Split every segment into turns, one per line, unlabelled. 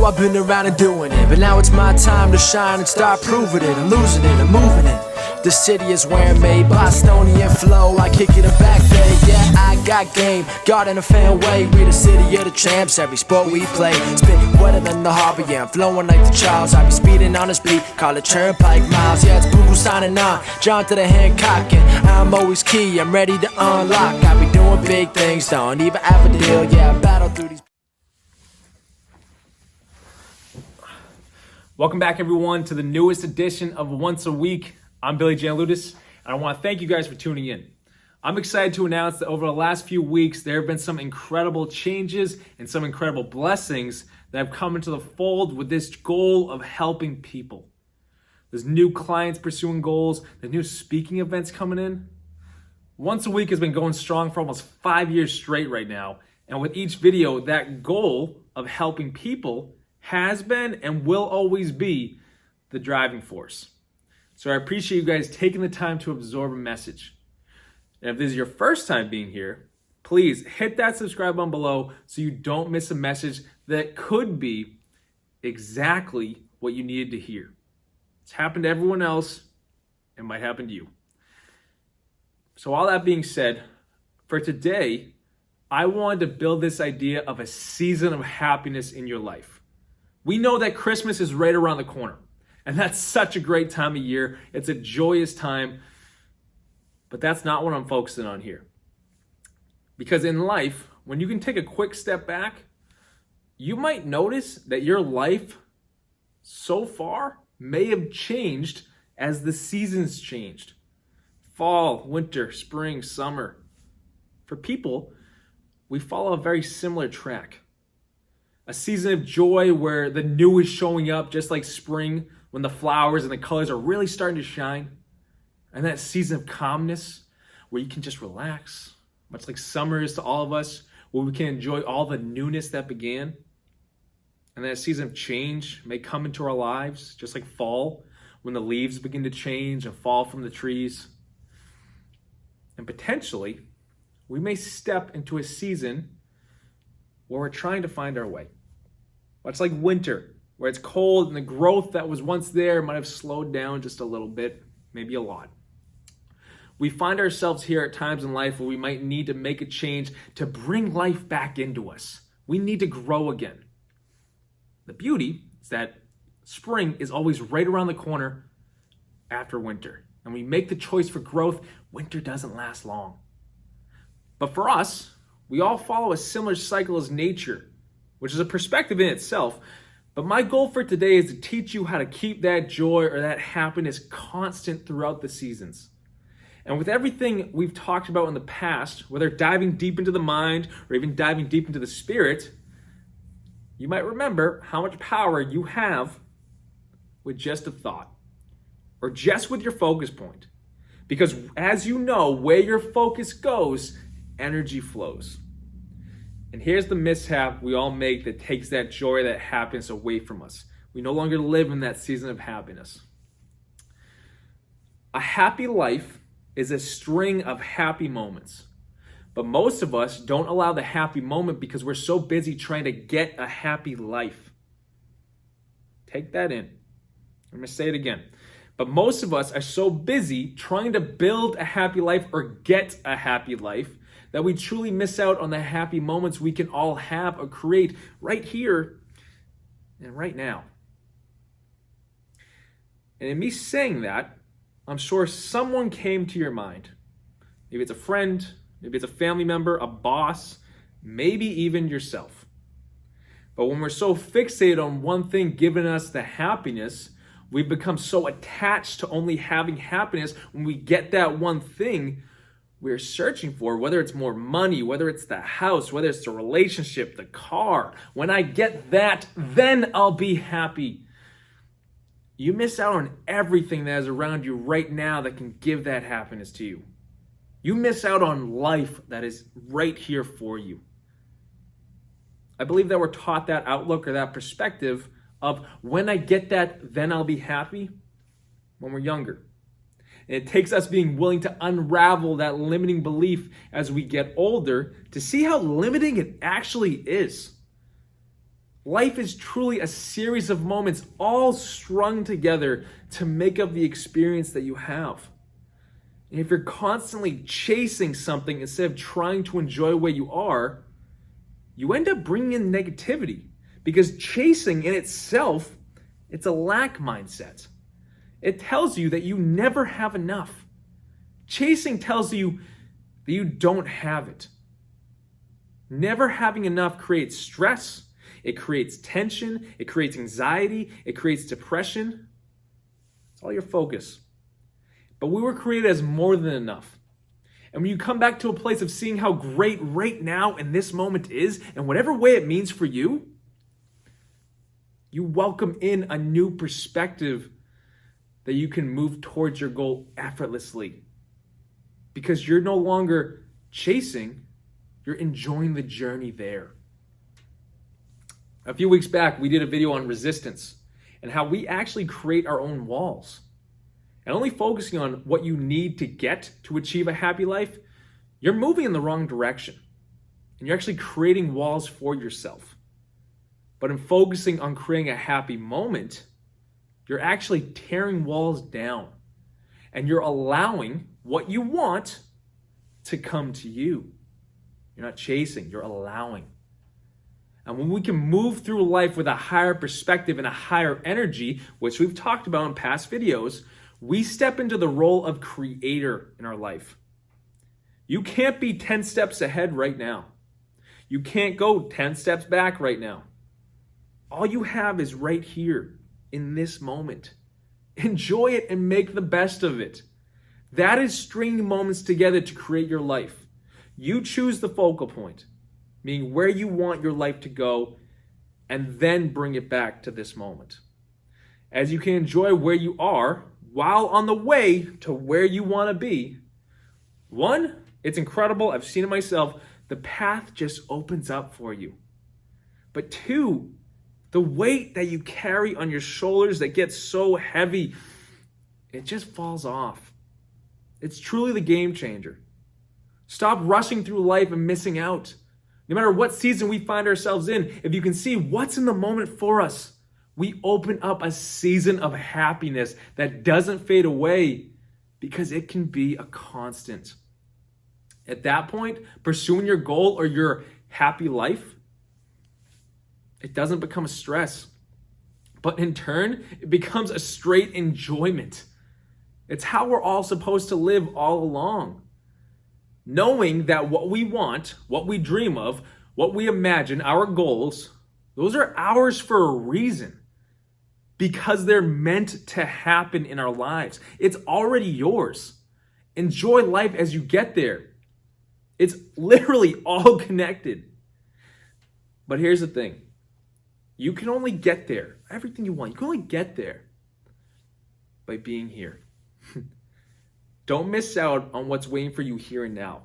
I've been around and doing it, but now it's my time to shine and start proving it. I'm losing it, I'm moving it. The city is where I'm made, Bostonian flow, I kick it in back bay. Yeah, I got game, God in a fan way. We the city of the champs, every sport we play. Spit wetter than the harbor, yeah, I'm flowing like the Charles. I be speeding on this beat, call it turnpike miles. Yeah, it's Boo signing on, John to the Hancock, and I'm always key, I'm ready to unlock. I be doing big things, don't even have a deal, yeah, I battle through these.
Welcome back, everyone, to the newest edition of Once a Week. I'm Giannouloudis, and I want to thank you guys for tuning in. I'm excited to announce that over the last few weeks, there have been some incredible changes and some incredible blessings that have come into the fold with this goal of helping people. There's new clients pursuing goals, there's new speaking events coming in. Once a Week has been going strong for almost 5 years straight right now, and with each video, that goal of helping people has been and will always be the driving force. So I appreciate you guys taking the time to absorb a message. And if this is your first time being here, please hit that subscribe button below so you don't miss a message that could be exactly what you needed to hear. It's happened to everyone else, it might happen to you. So all that being said, for today, I wanted to build this idea of a season of happiness in your life. We know that Christmas is right around the corner. And that's such a great time of year. It's a joyous time. But that's not what I'm focusing on here. Because in life, when you can take a quick step back, you might notice that your life so far may have changed as the seasons changed. Fall, winter, spring, summer. For people, we follow a very similar track. A season of joy where the new is showing up just like spring, when the flowers and the colors are really starting to shine. And that season of calmness where you can just relax, much like summer is to all of us, where we can enjoy all the newness that began. And that season of change may come into our lives, just like fall, when the leaves begin to change and fall from the trees. And potentially, we may step into a season where we're trying to find our way. Much like winter, where it's cold and the growth that was once there might have slowed down just a little bit, maybe a lot. We find ourselves here at times in life where we might need to make a change to bring life back into us. We need to grow again. The beauty is that spring is always right around the corner after winter. And we make the choice for growth, winter doesn't last long. But for us, we all follow a similar cycle as nature, which is a perspective in itself. But my goal for today is to teach you how to keep that joy or that happiness constant throughout the seasons. And with everything we've talked about in the past, whether diving deep into the mind or even diving deep into the spirit, you might remember how much power you have with just a thought or just with your focus point. Because as you know, where your focus goes, energy flows. And here's the mishap we all make that takes that joy, that happiness away from us. We no longer live in that season of happiness. A happy life is a string of happy moments. But most of us don't allow the happy moment because we're so busy trying to get a happy life. Take that in. I'm going to say it again. But most of us are so busy trying to build a happy life or get a happy life that we truly miss out on the happy moments we can all have or create right here and right now. And in me saying that, I'm sure someone came to your mind. Maybe it's a friend, maybe it's a family member, a boss, maybe even yourself. But when we're so fixated on one thing giving us the happiness, we've become so attached to only having happiness when we get that one thing we're searching for, whether it's more money, whether it's the house, whether it's the relationship, the car. When I get that, then I'll be happy. You miss out on everything that is around you right now that can give that happiness to you. You miss out on life that is right here for you. I believe that we're taught that outlook or that perspective of when I get that, then I'll be happy when we're younger. And it takes us being willing to unravel that limiting belief as we get older to see how limiting it actually is. Life is truly a series of moments all strung together to make up the experience that you have. And if you're constantly chasing something instead of trying to enjoy where you are, you end up bringing in negativity, because chasing in itself, it's a lack mindset. It tells you that you never have enough. Chasing tells you that you don't have it. Never having enough creates stress, it creates tension, it creates anxiety, it creates depression. It's all your focus. But we were created as more than enough. And when you come back to a place of seeing how great right now in this moment is, and whatever way it means for you, you welcome in a new perspective that you can move towards your goal effortlessly. Because you're no longer chasing, you're enjoying the journey there. A few weeks back, we did a video on resistance and how we actually create our own walls. And only focusing on what you need to get to achieve a happy life, you're moving in the wrong direction. And you're actually creating walls for yourself. But in focusing on creating a happy moment, you're actually tearing walls down. And you're allowing what you want to come to you. You're not chasing, you're allowing. And when we can move through life with a higher perspective and a higher energy, which we've talked about in past videos, we step into the role of creator in our life. You can't be 10 steps ahead right now. You can't go 10 steps back right now. All you have is right here in this moment. Enjoy it and make the best of it. That is stringing moments together to create your life. You choose the focal point, meaning where you want your life to go, and then bring it back to this moment. As you can enjoy where you are while on the way to where you want to be, one, it's incredible. I've seen it myself. The path just opens up for you. But two, the weight that you carry on your shoulders that gets so heavy, it just falls off. It's truly the game changer. Stop rushing through life and missing out. No matter what season we find ourselves in, if you can see what's in the moment for us, we open up a season of happiness that doesn't fade away because it can be a constant. At that point, pursuing your goal or your happy life, it doesn't become a stress, but in turn, it becomes a straight enjoyment. It's how we're all supposed to live all along. Knowing that what we want, what we dream of, what we imagine, our goals, those are ours for a reason. Because they're meant to happen in our lives. It's already yours. Enjoy life as you get there. It's literally all connected. But here's the thing. You can only get there. Everything you want, you can only get there by being here. Don't miss out on what's waiting for you here and now.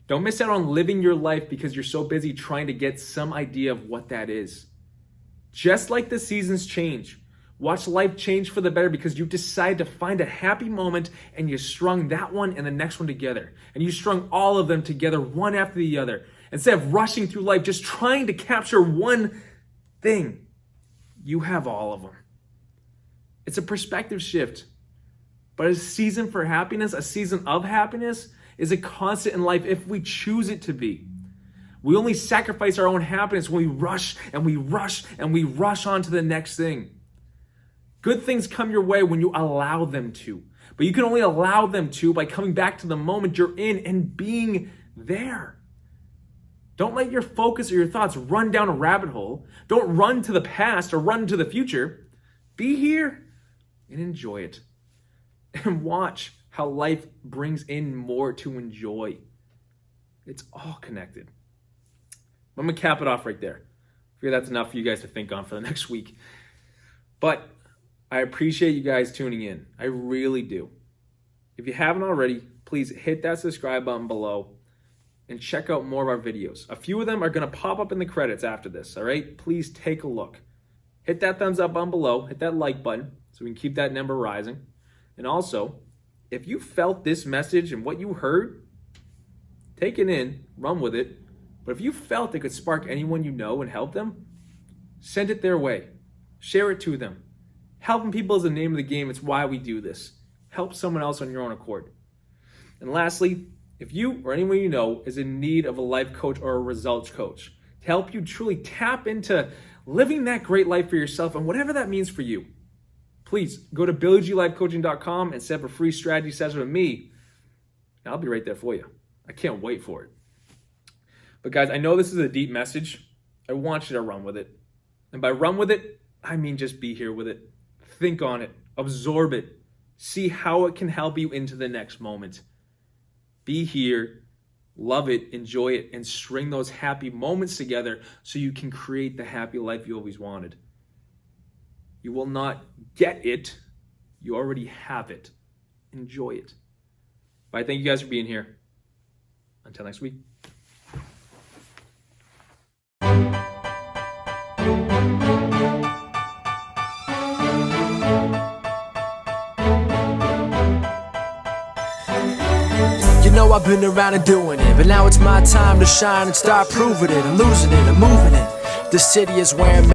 Don't miss out on living your life because you're so busy trying to get some idea of what that is. Just like the seasons change, watch life change for the better because you decide to find a happy moment and you strung that one and the next one together. And you strung all of them together one after the other. Instead of rushing through life just trying to capture one thing, you have all of them. It's a perspective shift. But a season for happiness, a season of happiness, is a constant in life if we choose it to be. We only sacrifice our own happiness when we rush and we rush and we rush on to the next thing. Good things come your way when you allow them to. But you can only allow them to by coming back to the moment you're in and being there. Don't let your focus or your thoughts run down a rabbit hole. Don't run to the past or run to the future. Be here and enjoy it. And watch how life brings in more to enjoy. It's all connected. I'm going to cap it off right there. I figure that's enough for you guys to think on for the next week. But I appreciate you guys tuning in. I really do. If you haven't already, please hit that subscribe button below and check out more of our videos. A few of them are going to pop up in the credits after this, all right? Please take a look. Hit that thumbs up button below. Hit that like button so we can keep that number rising. And also, if you felt this message and what you heard, take it in, run with it. But if you felt it could spark anyone you know and help them, Send it their way. Share it to them. Helping people is the name of the game. It's why we do this. Help someone else on your own accord. And lastly, if you or anyone you know is in need of a life coach or a results coach to help you truly tap into living that great life for yourself and whatever that means for you, please go to BillyGLifeCoaching.com and set up a free strategy session with me. And I'll be right there for you. I can't wait for it. But guys, I know this is a deep message. I want you to run with it. And by run with it, I mean just be here with it. Think on it. Absorb it. See how it can help you into the next moment. Be here, love it, enjoy it, and string those happy moments together so you can create the happy life you always wanted. You will not get it. You already have it. Enjoy it. But I thank you guys for being here. Until next week.
You know I've been around and doing it, but now it's my time to shine and start proving it. I'm losing it, I'm moving it. The city is where I'm